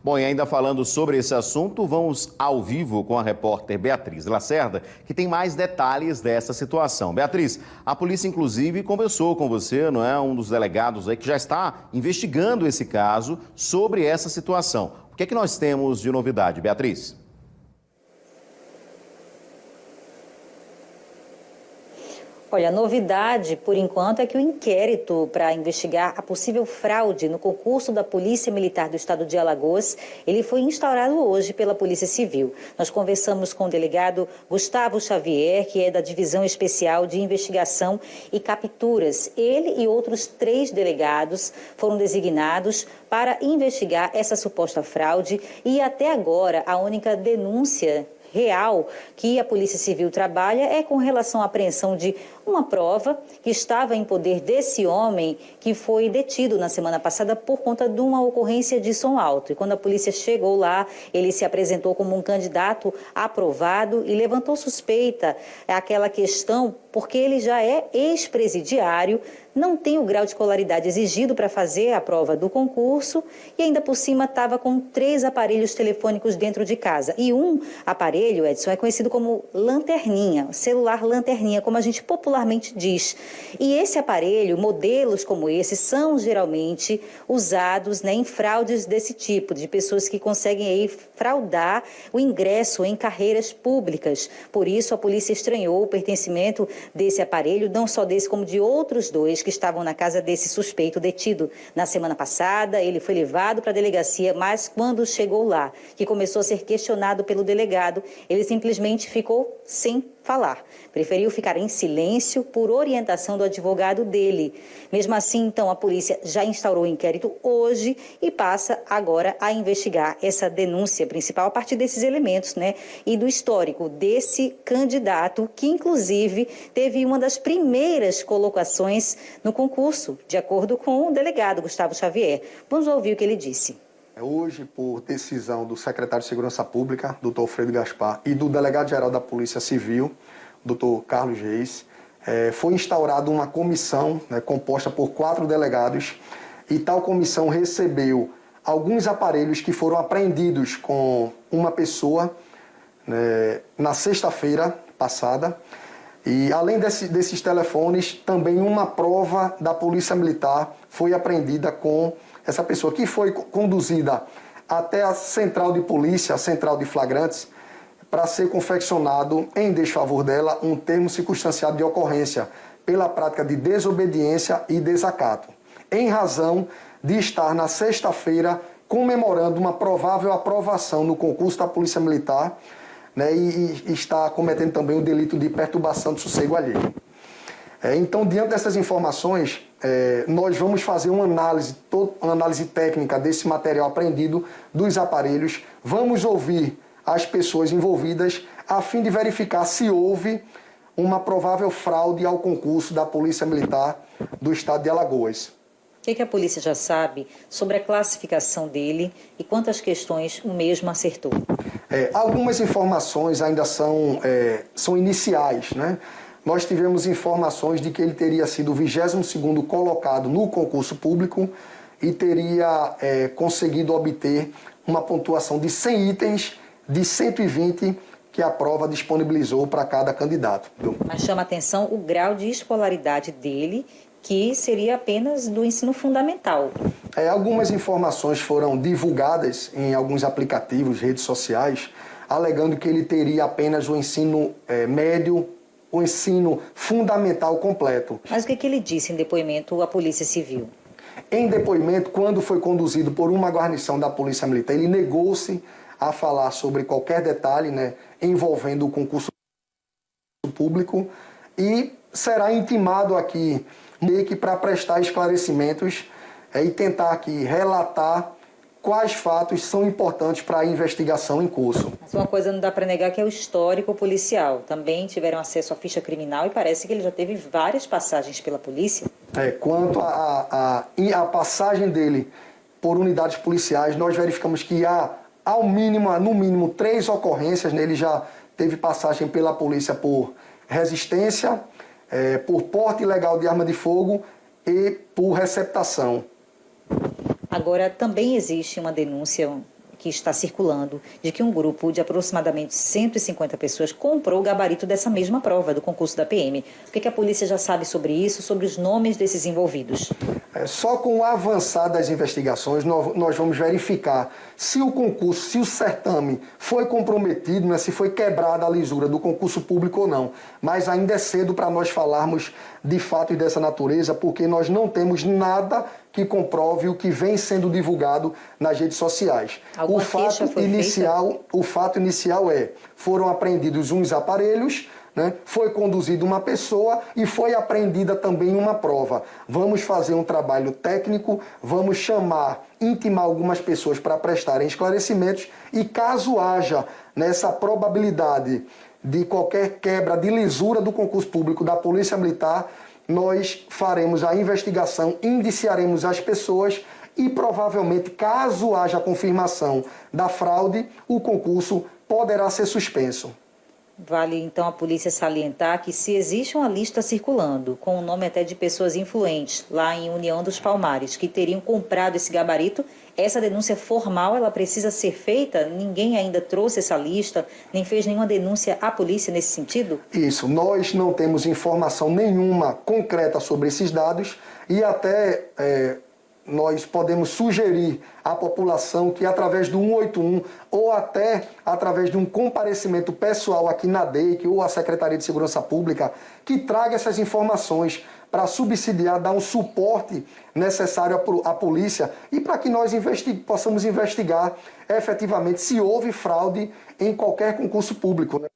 Bom, e ainda falando sobre esse assunto, vamos ao vivo com a repórter Beatriz Lacerda, que tem mais detalhes dessa situação. Beatriz, a polícia inclusive conversou com você, não é? Um dos delegados aí que já está investigando esse caso sobre essa situação. O que é que nós temos de novidade, Beatriz? Olha, a novidade, por enquanto, é que o inquérito para investigar a possível fraude no concurso da Polícia Militar do Estado de Alagoas, ele foi instaurado hoje pela Polícia Civil. Nós conversamos com o delegado Gustavo Xavier, que é da Divisão Especial de Investigação e Capturas. Ele e outros 3 delegados foram designados para investigar essa suposta fraude e, até agora, a única denúncia real que a Polícia Civil trabalha é com relação à apreensão de uma prova que estava em poder desse homem que foi detido na semana passada por conta de uma ocorrência de som alto. E quando a polícia chegou lá, ele se apresentou como um candidato aprovado e levantou suspeita aquela questão porque ele já é ex-presidiário, não tem o grau de escolaridade exigido para fazer a prova do concurso e ainda por cima estava com 3 aparelhos telefônicos dentro de casa. E um aparelho, Edson, é conhecido como lanterninha, celular lanterninha, como a gente popularmente diz. E esse aparelho, modelos como esse, são geralmente usados, né, em fraudes desse tipo, de pessoas que conseguem aí fraudar o ingresso em carreiras públicas. Por isso, a polícia estranhou o pertencimento desse aparelho, não só desse, como de outros 2 que estavam na casa desse suspeito detido na semana passada. Ele foi levado para a delegacia, mas quando chegou lá, que começou a ser questionado pelo delegado, ele simplesmente ficou sem falar. Preferiu ficar em silêncio por orientação do advogado dele. Mesmo assim, então, a polícia já instaurou o inquérito hoje e passa agora a investigar essa denúncia principal a partir desses elementos, né? E do histórico desse candidato que, inclusive, teve uma das primeiras colocações no concurso, de acordo com o delegado Gustavo Xavier. Vamos ouvir o que ele disse. Hoje, por decisão do secretário de Segurança Pública, Dr. Alfredo Gaspar, e do delegado-geral da Polícia Civil, Dr. Carlos Reis, foi instaurada uma comissão, né, composta por 4 delegados, e tal comissão recebeu alguns aparelhos que foram apreendidos com uma pessoa, né, na sexta-feira passada. E além desses telefones, também uma prova da Polícia Militar foi apreendida com essa pessoa, que foi conduzida até a central de polícia, a central de flagrantes, para ser confeccionado em desfavor dela um termo circunstanciado de ocorrência pela prática de desobediência e desacato, em razão de estar na sexta-feira comemorando uma provável aprovação no concurso da Polícia Militar, né, e está cometendo também o delito de perturbação do sossego alheio. Então, diante dessas informações, nós vamos fazer uma análise técnica desse material apreendido, dos aparelhos, vamos ouvir as pessoas envolvidas a fim de verificar se houve uma provável fraude ao concurso da Polícia Militar do Estado de Alagoas. O que a polícia já sabe sobre a classificação dele e quantas questões o mesmo acertou? Algumas informações ainda são iniciais, né? Nós tivemos informações de que ele teria sido o 22º colocado no concurso público e teria conseguido obter uma pontuação de 100 itens de 120 que a prova disponibilizou para cada candidato. Mas chama atenção o grau de escolaridade dele, que seria apenas do ensino fundamental. Algumas informações foram divulgadas em alguns aplicativos, redes sociais, alegando que ele teria apenas o ensino médio, o ensino fundamental completo. Mas o que ele disse em depoimento à Polícia Civil? Em depoimento, quando foi conduzido por uma guarnição da Polícia Militar, ele negou-se a falar sobre qualquer detalhe, né, envolvendo o concurso público e será intimado aqui para prestar esclarecimentos e tentar aqui relatar quais fatos são importantes para a investigação em curso. Mas uma coisa não dá para negar que é o histórico policial. Também tiveram acesso à ficha criminal e parece que ele já teve várias passagens pela polícia. Quanto à passagem dele por unidades policiais, nós verificamos que há, no mínimo 3 ocorrências, né? Ele já teve passagem pela polícia por resistência, por porte ilegal de arma de fogo e por receptação. Agora, também existe uma denúncia que está circulando de que um grupo de aproximadamente 150 pessoas comprou o gabarito dessa mesma prova do concurso da PM. O que a polícia já sabe sobre isso, sobre os nomes desses envolvidos? Só com o avançar das investigações nós vamos verificar se o concurso, se o certame foi comprometido, né, se foi quebrada a lisura do concurso público ou não. Mas ainda é cedo para nós falarmos de fatos dessa natureza, porque nós não temos nada que comprove o que vem sendo divulgado nas redes sociais. Alguma ficha foi feita? O fato inicial foram apreendidos uns aparelhos, né? Foi conduzida uma pessoa e foi apreendida também uma prova. Vamos fazer um trabalho técnico, vamos intimar algumas pessoas para prestarem esclarecimentos e caso haja nessa probabilidade de qualquer quebra de lisura do concurso público da Polícia Militar, nós faremos a investigação, indiciaremos as pessoas e provavelmente, caso haja confirmação da fraude, o concurso poderá ser suspenso. Vale, então, a polícia salientar que se existe uma lista circulando, com o nome até de pessoas influentes, lá em União dos Palmares, que teriam comprado esse gabarito, essa denúncia formal, ela precisa ser feita? Ninguém ainda trouxe essa lista, nem fez nenhuma denúncia à polícia nesse sentido? Isso, nós não temos informação nenhuma concreta sobre esses dados e até nós podemos sugerir à população que através do 181 ou até através de um comparecimento pessoal aqui na DEIC ou à Secretaria de Segurança Pública, que traga essas informações para subsidiar, dar um suporte necessário à polícia e para que nós possamos investigar efetivamente se houve fraude em qualquer concurso público, né?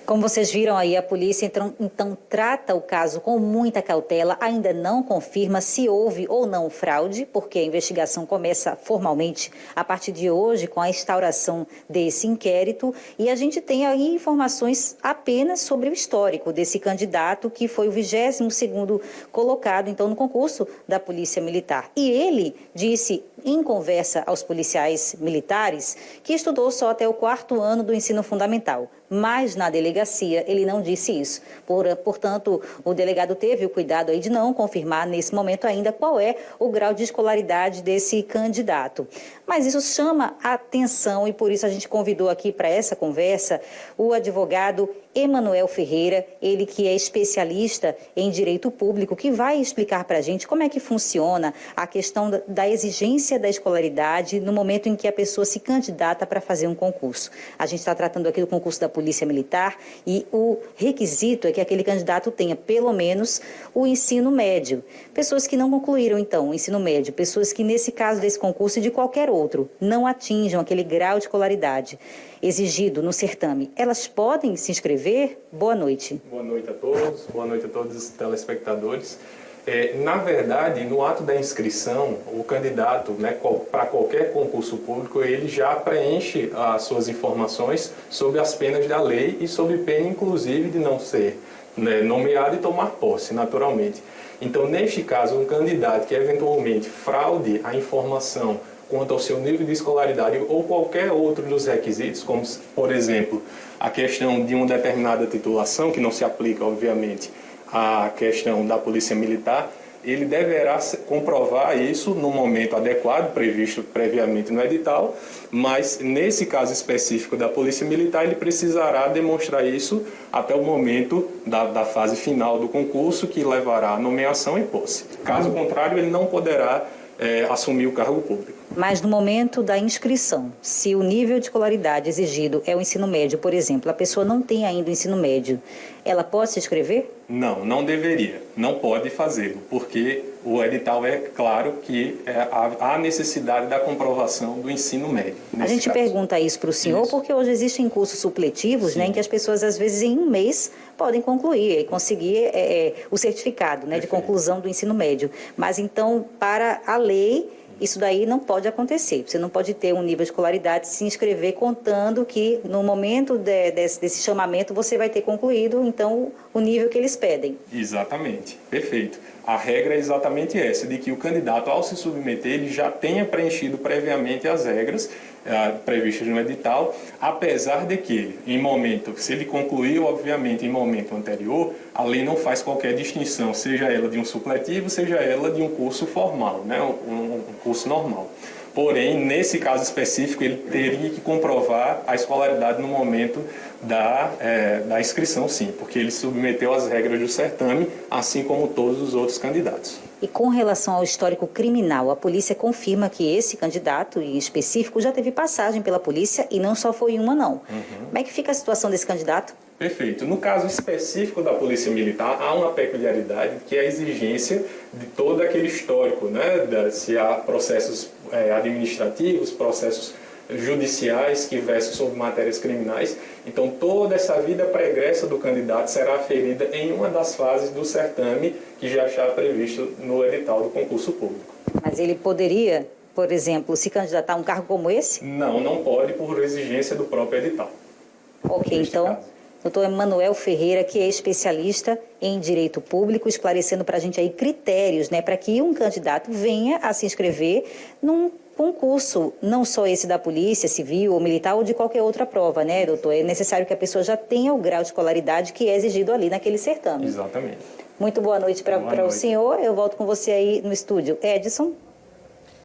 Como vocês viram aí, a polícia então trata o caso com muita cautela, ainda não confirma se houve ou não fraude, porque a investigação começa formalmente a partir de hoje com a instauração desse inquérito e a gente tem aí informações apenas sobre o histórico desse candidato que foi o 22º colocado então no concurso da Polícia Militar. E ele disse em conversa aos policiais militares que estudou só até o 4º ano do ensino fundamental. Mas na delegacia ele não disse isso. Portanto, o delegado teve o cuidado aí de não confirmar nesse momento ainda qual é o grau de escolaridade desse candidato. Mas isso chama a atenção e por isso a gente convidou aqui para essa conversa o advogado Emanuel Ferreira, ele que é especialista em direito público, que vai explicar para a gente como é que funciona a questão da exigência da escolaridade no momento em que a pessoa se candidata para fazer um concurso. A gente está tratando aqui do concurso da Polícia Militar e o requisito é que aquele candidato tenha pelo menos o ensino médio. Pessoas que não concluíram, então, o ensino médio, pessoas que nesse caso desse concurso e de qualquer outro não atinjam aquele grau de escolaridade exigido no certame, elas podem se inscrever? Boa noite. Boa noite a todos, boa noite a todos os telespectadores. Na verdade, no ato da inscrição, o candidato, né, para qualquer concurso público, ele já preenche as suas informações sobre as penas da lei e sobre pena, inclusive, de não ser, né, nomeado e tomar posse, naturalmente. Então, neste caso, um candidato que eventualmente fraude a informação quanto ao seu nível de escolaridade ou qualquer outro dos requisitos, como, por exemplo, a questão de uma determinada titulação, que não se aplica, obviamente, à questão da Polícia Militar, ele deverá comprovar isso no momento adequado, previsto previamente no edital, mas nesse caso específico da Polícia Militar, ele precisará demonstrar isso até o momento da fase final do concurso, que levará à nomeação e posse. Caso contrário, ele não poderá assumir o cargo público. Mas no momento da inscrição, se o nível de escolaridade exigido é o ensino médio, por exemplo, a pessoa não tem ainda o ensino médio, ela pode se inscrever? Não, não deveria, não pode fazê-lo, porque o edital é claro que há necessidade da comprovação do ensino médio. A gente pergunta isso para o senhor porque hoje existem cursos supletivos, né, em que as pessoas, às vezes, em um mês podem concluir e conseguir o certificado, né, de conclusão do ensino médio. Mas, então, para a lei, isso daí não pode acontecer. Você não pode ter um nível de escolaridade, se inscrever contando que no momento desse chamamento você vai ter concluído, então, o nível que eles pedem. Exatamente, perfeito. A regra é exatamente essa, de que o candidato, ao se submeter, ele já tenha preenchido previamente as regras previstas no edital, apesar de que, se ele concluiu, obviamente, em momento anterior, a lei não faz qualquer distinção, seja ela de um supletivo, seja ela de um curso formal, né, um curso normal. Porém, nesse caso específico, ele teria que comprovar a escolaridade no momento da inscrição, sim, porque ele submeteu às regras do certame, assim como todos os outros candidatos. E com relação ao histórico criminal, a polícia confirma que esse candidato, em específico, já teve passagem pela polícia e não só foi uma, não. Como é que fica a situação desse candidato? Perfeito. No caso específico da Polícia Militar, há uma peculiaridade que é a exigência de todo aquele histórico, né? Se há processos administrativos, processos judiciais que versam sobre matérias criminais. Então, toda essa vida pregressa do candidato será aferida em uma das fases do certame que já está previsto no edital do concurso público. Mas ele poderia, por exemplo, se candidatar a um cargo como esse? Não, não pode por exigência do próprio edital. Ok, então, doutor Emanuel Ferreira, que é especialista em direito público, esclarecendo para a gente aí critérios, né, para que um candidato venha a se inscrever num concurso, não só esse da Polícia Civil ou Militar ou de qualquer outra prova, né, doutor? É necessário que a pessoa já tenha o grau de escolaridade que é exigido ali naquele certame. Exatamente. Muito boa noite para o senhor. Eu volto com você aí no estúdio. Edson.